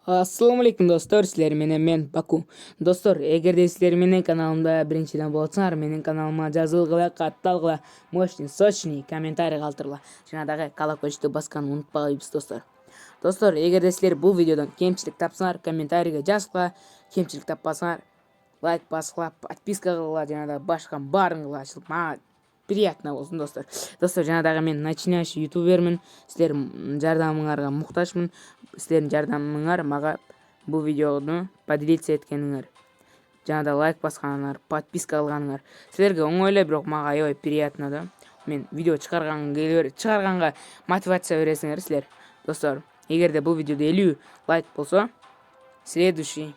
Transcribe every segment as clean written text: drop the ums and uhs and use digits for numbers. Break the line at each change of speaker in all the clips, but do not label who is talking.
Assalomu alaykum do'stlar, sizlar men Baku. Do'stlar, agarda sizlar mening kanalimda birinchidan bo'lsangiz, mening kanalimga yozilg'ila, qattalg'ila, mo'shni, sochni, kommentariy qoldirg'ila. Shunadagi колокольчикni bosganni unutmaysiz do'stlar. Do'stlar, agarda sizlar bu videodan kamchilik topsanglar, kommentariyaga yozinglar, kamchilik topsanglar, layk bosinglar, подписка qilinglar, yana boshqa baringlar. Приятного bo'lsin do'stlar. Do'stlar, janadaga men начинающий youtuberman. Sizlar yordamingizga muhtojman. Sizlarning yordaminglar menga bu videoni поделиться etganinglar. Janada layk bosganinglar, подписка qilganinglar. Sizlarga o'ng'oylar, biroq menga ayoy приятно-da. Men video chiqarganga motivatsiya berasizlar sizlar. Do'stlar, agarda bu videoda 50 layk bo'lsa, следующий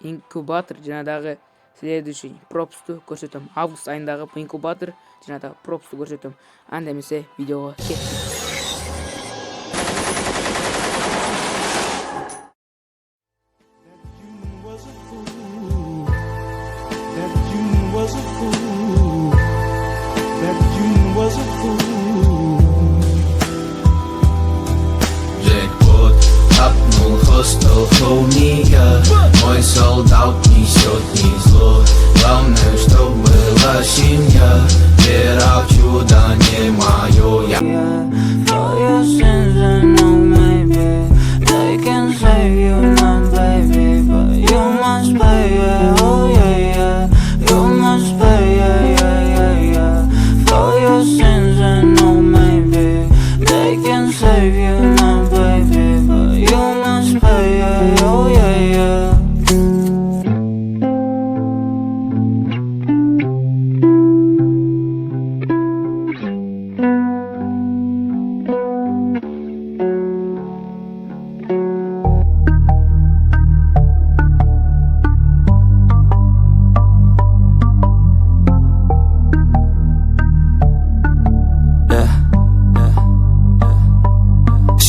inkubator janadagi следующий пропуск ko'rsatam. Avgust oyidagi inkubator janada пропуск ko'rsatam. Anda mese videoga ketdik.
Мой солдат несет не зло. Главное, чтоб была семья. Вера в чудо не мое.
For your sins and no maybe they can save you, my baby, but you must pay, yeah, oh yeah, yeah. You must pay, yeah, yeah, yeah, yeah. For your sins and no maybe they can save you, my baby, but you must pay, yeah, oh yeah, yeah.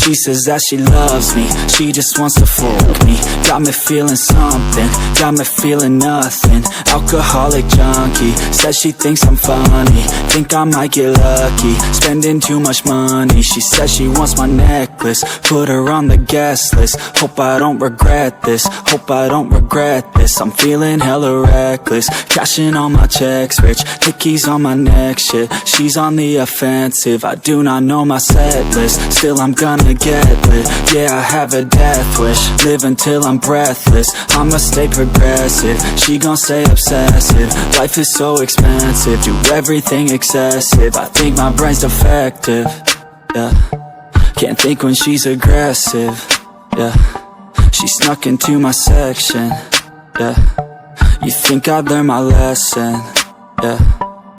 She says that she loves me, she just wants to fuck me. Got me feeling something, got me feeling nothing. Alcoholic junkie, says she thinks I'm funny. Think I might get lucky, spending too much money. She says she wants my necklace, put her on the guest list. Hope I don't regret this, hope I don't regret this. I'm feeling hella reckless, cashing all my checks rich. Hickeys on my neck, shit, she's on the offensive. I do not know my set list, still I'm gonna get lit. Yeah, I have a death wish, live until I'm breathless. I'ma stay progressive, she gon' stay obsessive. Life is so expensive, do everything excessive. I think my brain's defective, yeah. Can't think when she's aggressive, yeah. She snuck into my section, yeah. You think I'd learn my lesson, yeah.